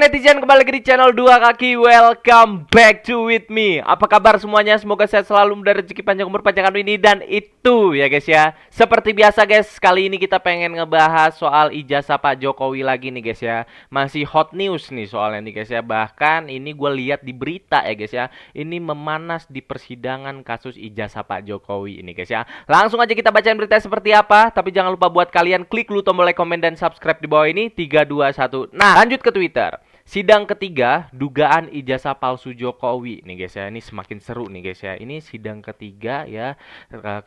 netizen, kembali lagi di channel Dua Kaki. Welcome back to with me. Apa kabar semuanya? Semoga sehat selalu, mudah rezeki panjang umur panjang ini dan itu ya guys ya. Seperti biasa guys, kali ini kita pengen ngebahas soal ijazah Pak Jokowi lagi nih guys ya. Masih hot news nih soalnya nih guys ya. Bahkan ini gue lihat di berita ya guys ya. Ini memanas di persidangan kasus ijazah Pak Jokowi ini guys ya. Langsung aja kita bacain berita seperti apa. Tapi jangan lupa buat kalian klik dulu tombol like, komen, dan subscribe di bawah ini. 3, 2, 1. Nah, lanjut ke Twitter. Sidang ketiga dugaan ijazah palsu Jokowi nih guys ya. Ini semakin seru nih guys ya. Ini sidang ketiga ya,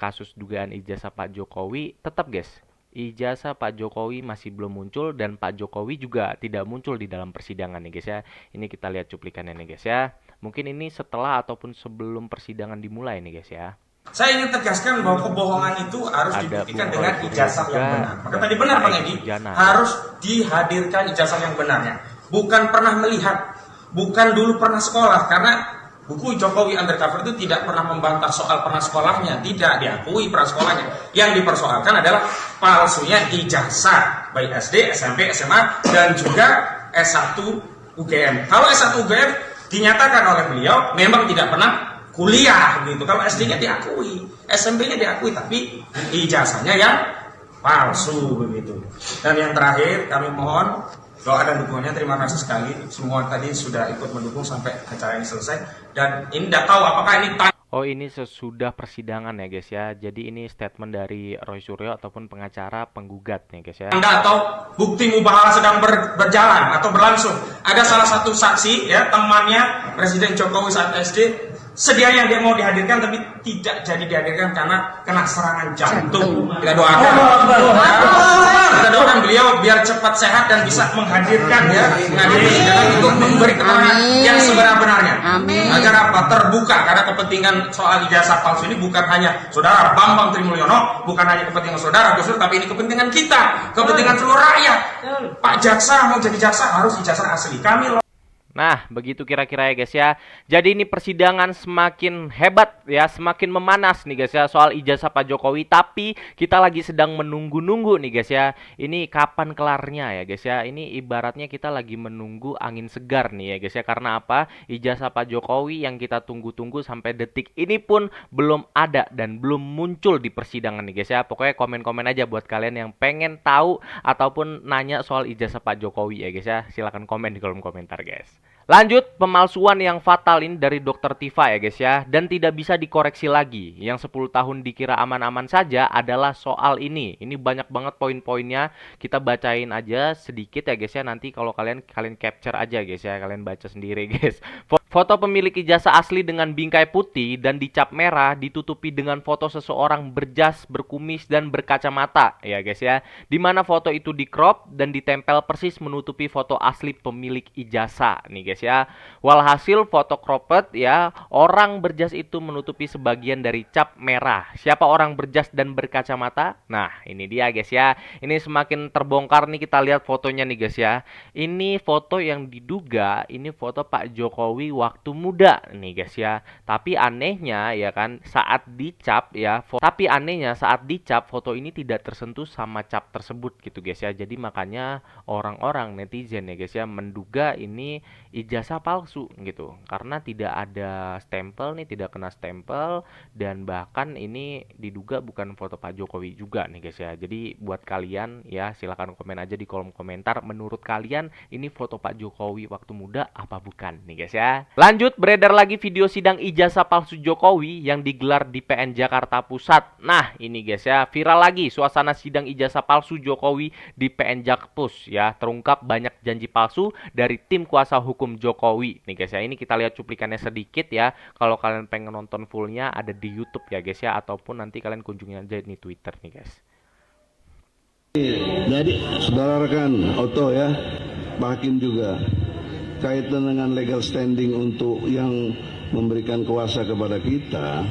kasus dugaan ijazah Pak Jokowi. Tetap guys, ijazah Pak Jokowi masih belum muncul dan Pak Jokowi juga tidak muncul di dalam persidangan nih guys ya. Ini kita lihat cuplikannya nih guys ya. Mungkin ini setelah ataupun sebelum persidangan dimulai nih guys ya. Saya ingin tegaskan bahwa kebohongan itu harus dibuktikan dengan ijazah yang benar. Maka tadi benar Bang Edi, harus dihadirkan ijazah yang benarnya. Bukan pernah melihat, bukan dulu pernah sekolah, karena buku Jokowi Undercover itu tidak pernah membantah soal pernah sekolahnya, tidak diakui pernah sekolahnya. Yang dipersoalkan adalah palsunya ijazah, baik SD, SMP, SMA, dan juga S1 UGM. Kalau S1 UGM dinyatakan oleh beliau memang tidak pernah kuliah gitu. Kalau SD-nya diakui, SMP-nya diakui, tapi ijazahnya yang palsu begitu. Dan yang terakhir kami mohon doa dan dukungannya. Terima kasih sekali semua tadi sudah ikut mendukung sampai acara ini selesai. Dan ini tidak tahu apakah ini Oh, ini sesudah persidangan ya guys ya. Jadi ini statement dari Roy Suryo ataupun pengacara penggugat nih guys ya. Anda atau bukti mubahalah sedang berjalan atau berlangsung. Ada salah satu saksi ya, temannya Presiden Jokowi saat SD, sedianya dia mau dihadirkan tapi tidak jadi dihadirkan karena kena serangan jantung. Kita doakan. Kita doakan beliau biar cepat sehat dan bisa menghadirkan ya, untuk memberi keterangan yang sebenar-benarnya. Agar apa? Terbuka, karena kepentingan soal ijazah palsu ini bukan hanya saudara Bambang Trimulyono, bukan hanya kepentingan saudara Gus Dur, tapi ini kepentingan kita, kepentingan seluruh rakyat. Pak jaksa mau jadi jaksa harus ijazah asli. Kami Nah, begitu kira-kira ya guys ya. Jadi ini persidangan semakin hebat ya, semakin memanas nih guys ya soal ijazah Pak Jokowi. Tapi kita lagi sedang menunggu-nunggu nih guys ya. Ini kapan kelarnya ya guys ya. Ini ibaratnya kita lagi menunggu angin segar nih ya guys ya. Karena apa? Ijazah Pak Jokowi yang kita tunggu-tunggu sampai detik ini pun belum ada dan belum muncul di persidangan nih guys ya. Pokoknya komen-komen aja buat kalian yang pengen tahu ataupun nanya soal ijazah Pak Jokowi ya guys ya. Silahkan komen di kolom komentar guys. Lanjut, pemalsuan yang fatal ini dari Dokter Tifa ya guys ya. Dan tidak bisa dikoreksi lagi. Yang 10 tahun dikira aman-aman saja adalah soal ini. Ini banyak banget poin-poinnya. Kita bacain aja sedikit ya guys ya. Nanti kalau kalian capture aja guys ya. Kalian baca sendiri guys. Foto pemilik ijazah asli dengan bingkai putih dan dicap merah ditutupi dengan foto seseorang berjas, berkumis, dan berkacamata ya guys ya. Dimana foto itu di crop dan ditempel persis menutupi foto asli pemilik ijazah nih guys ya. Walhasil foto cropped ya, orang berjas itu menutupi sebagian dari cap merah. Siapa orang berjas dan berkacamata? Nah, ini dia guys ya. Ini semakin terbongkar nih, kita lihat fotonya nih guys ya. Ini foto yang diduga ini foto Pak Jokowi waktu muda nih guys ya. Tapi anehnya ya kan, saat dicap ya, saat dicap foto ini tidak tersentuh sama cap tersebut gitu guys ya. Jadi makanya orang-orang netizen ya guys ya menduga ini ijazah palsu gitu, karena tidak ada stempel nih, tidak kena stempel, dan bahkan ini diduga bukan foto Pak Jokowi juga nih guys ya. Jadi buat kalian ya, silahkan komen aja di kolom komentar, menurut kalian ini foto Pak Jokowi waktu muda apa bukan nih guys ya. Lanjut, beredar lagi video sidang ijazah palsu Jokowi yang digelar di PN Jakarta Pusat. Nah ini guys ya, viral lagi suasana sidang ijazah palsu Jokowi di PN Jakpus ya. Terungkap banyak janji palsu dari tim kuasa hukum Jokowi nih guys ya. Ini kita lihat cuplikannya sedikit ya. Kalau kalian pengen nonton fullnya ada di YouTube ya guys ya, ataupun nanti kalian kunjungi aja nih Twitter nih guys. Jadi saudara rekan Oto ya, Pak Hakim juga, kaitan dengan legal standing untuk yang memberikan kuasa kepada kita,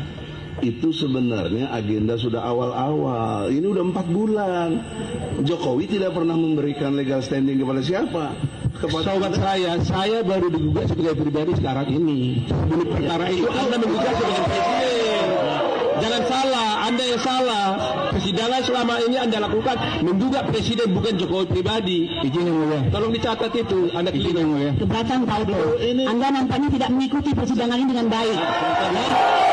itu sebenarnya agenda sudah awal-awal. Ini udah 4 bulan. Jokowi tidak pernah memberikan legal standing kepada siapa? Kepada Sobat saya baru digugat sebagai pribadi sekarang ini. Sebelum perkara itu Anda menggugat sebagai presiden. Jangan salah, Anda yang salah. persidangan selama ini Anda lakukan menduga presiden bukan Jokowi pribadi. Izin yang mulia. Tolong dicatat itu. Anda izin yang mulia. Keberatan Pak Odo. Anda nampaknya tidak mengikuti persidangan ini dengan baik. Ya.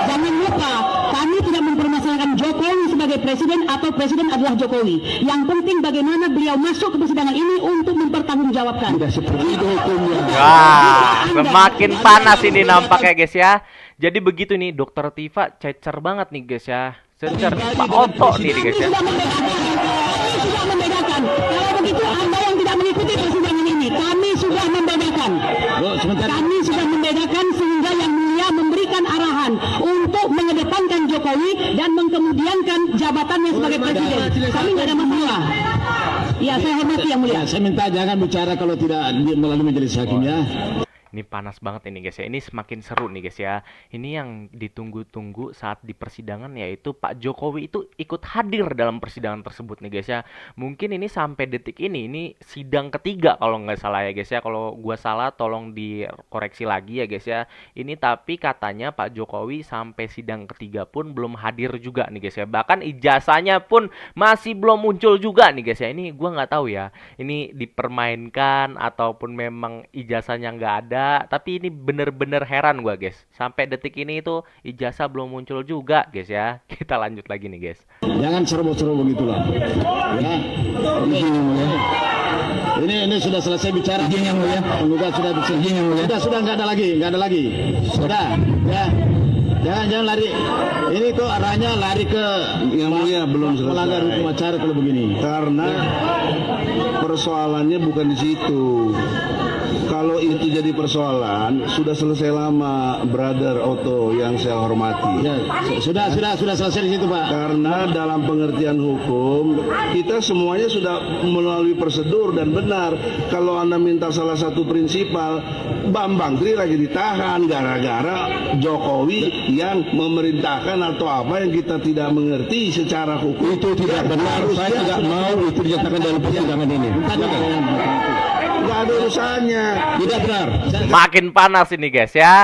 Jangan lupa, kami tidak mempermasalahkan Jokowi sebagai presiden atau presiden adalah Jokowi. Yang penting bagaimana beliau masuk ke persidangan ini untuk mempertanggungjawabkan. Tidak seperti itu hukumnya. Wah, semakin panas ini nampaknya guys ya. Jadi begitu nih, Dokter Tifa cecer banget nih guys ya. Cecer Pak Oto nih guys ya. Sudah membedakan. Kalau begitu Anda yang tidak mengikuti persidangan ini, kami sudah membedakan. Kami sudah membedakan sehingga yang mulia memberikan arahan untuk mengedepankan Jokowi dan mengkemudiankan jabatannya sebagai presiden. Kami tidak ada masalah. Ya, saya hormati yang mulia. Saya minta jangan bicara kalau tidak melalui majelis hakim ya. Ini panas banget ini guys ya. Ini semakin seru nih guys ya. Ini yang ditunggu-tunggu saat di persidangan, yaitu Pak Jokowi itu ikut hadir dalam persidangan tersebut nih guys ya. Mungkin ini sampai detik ini sidang ketiga kalau nggak salah ya guys ya. Kalau gua salah tolong dikoreksi lagi ya guys ya. Ini tapi katanya Pak Jokowi sampai sidang ketiga pun belum hadir juga nih guys ya. Bahkan ijazahnya pun masih belum muncul juga nih guys ya. Ini gua nggak tahu ya. Ini dipermainkan ataupun memang ijazahnya nggak ada. Tapi ini bener-bener heran gua guys. Sampai detik ini itu ijazah belum muncul juga guys ya. Kita lanjut lagi nih guys. Jangan ceroboh-ceroboh begitulah. Ya. Ini sudah selesai bicara. Izin yang mulia. Penggugat sudah bicara. Izin yang mulia. Sudah nggak ada lagi. Sudah. Ya. Jangan lari. Ini kok arahnya lari ke Yang mulia belum selesai. Melanggar hukum acara kalau begini. Karena persoalannya bukan di situ. Kalau itu jadi persoalan, sudah selesai lama, Brother Oto yang saya hormati. Ya, sudah selesai di situ, Pak. Karena dalam pengertian hukum, kita semuanya sudah melalui prosedur dan benar. Kalau Anda minta salah satu prinsipal, Bambang Tri lagi ditahan gara-gara Jokowi yang memerintahkan atau apa yang kita tidak mengerti secara hukum. Itu tidak benar. Saya tidak mau itu dinyatakan dalam persidangan ini. Nggak ada urusannya. Tidak benar. Makin panas ini guys ya.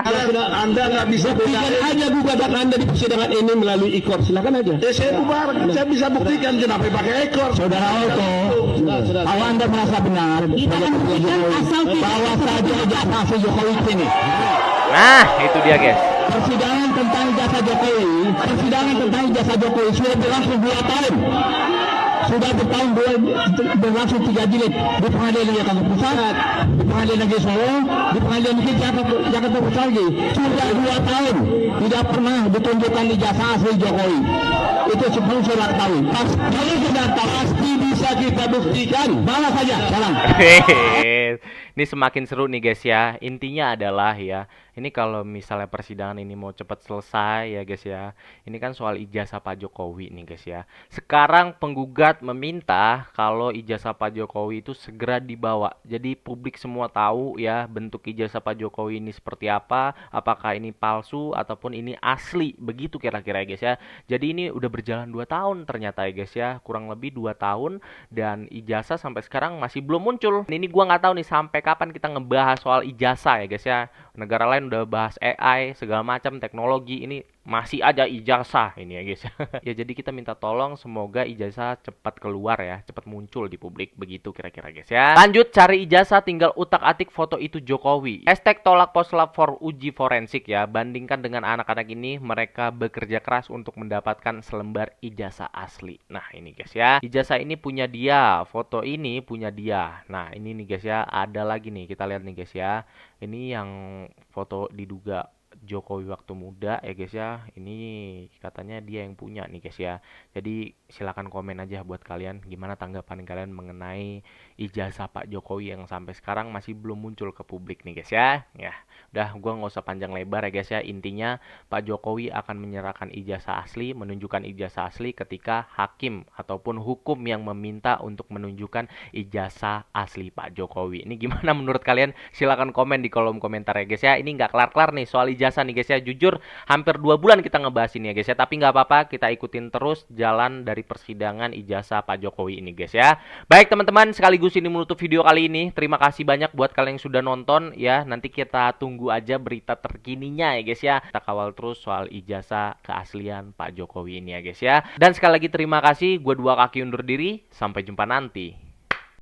Anda nggak bisa buktikan aja gugatan Anda di persidangan ini melalui ikor. Silakan aja. Saya bisa buktikan kenapa pakai ekor. Saudara Oto, kalau Anda merasa benar bahwa saja jasa Jokowi ini. Nah, itu dia guys. Persidangan tentang jasa Jokowi sudah berlangsung 2 tahun. Sudah berlangsung 3 jilid di pengadilan Jakarta Pusat, di pengadilan negeri Solo, di pengadilan negeri Jakarta Pusat lagi. Sudah 2 tahun tidak pernah ditunjukkan ijazah asli Jokowi. Itu sebelum sudah tahu. Kalau sudah tahu pasti bisa kita buktikan. Bawa saja. Salam. Ini semakin seru nih guys ya. Intinya adalah ya, ini kalau misalnya persidangan ini mau cepat selesai ya guys ya. Ini kan soal ijazah Pak Jokowi nih guys ya. Sekarang penggugat meminta kalau ijazah Pak Jokowi itu segera dibawa. Jadi publik semua tahu ya bentuk ijazah Pak Jokowi ini seperti apa. Apakah ini palsu ataupun ini asli. Begitu kira-kira ya guys ya. Jadi ini udah berjalan 2 tahun ternyata ya guys ya. Kurang lebih 2 tahun dan ijazah sampai sekarang masih belum muncul. Ini gua nggak tahu nih sampai kapan kita ngebahas soal ijazah ya guys ya. Negara lain udah bahas AI segala macam teknologi, ini masih aja ijazah ini ya guys. Ya jadi kita minta tolong semoga ijazah cepat keluar ya, cepat muncul di publik, begitu kira-kira guys ya. Lanjut cari ijazah tinggal utak-atik foto itu Jokowi. #tolak poslap for uji forensik ya. Bandingkan dengan anak-anak ini, mereka bekerja keras untuk mendapatkan selembar ijazah asli. Nah ini guys ya, ijazah ini punya dia, foto ini punya dia. Nah ini nih guys ya, ada lagi nih kita lihat nih guys ya. Ini yang foto diduga Jokowi waktu muda ya guys ya. Ini katanya dia yang punya nih guys ya. Jadi silakan komen aja buat kalian gimana tanggapan kalian mengenai ijazah Pak Jokowi yang sampai sekarang masih belum muncul ke publik nih guys ya. Ya, udah gua nggak usah panjang lebar ya guys ya. Intinya Pak Jokowi akan menyerahkan ijazah asli, menunjukkan ijazah asli ketika hakim ataupun hukum yang meminta untuk menunjukkan ijazah asli Pak Jokowi. Ini gimana menurut kalian? Silakan komen di kolom komentar ya guys ya. Ini nggak kelar-kelar nih soal ijazah ijazah nih guys ya. Jujur hampir 2 bulan kita ngebahas ini ya guys ya. Tapi nggak apa-apa, kita ikutin terus jalan dari persidangan ijazah Pak Jokowi ini guys ya. Baik teman-teman, sekaligus ini menutup video kali ini. Terima kasih banyak buat kalian yang sudah nonton ya. Nanti kita tunggu aja berita terkininya ya guys ya. Kita kawal terus soal ijazah keaslian Pak Jokowi ini ya guys ya. Dan sekali lagi terima kasih. Gue Dua Kaki undur diri. Sampai jumpa nanti.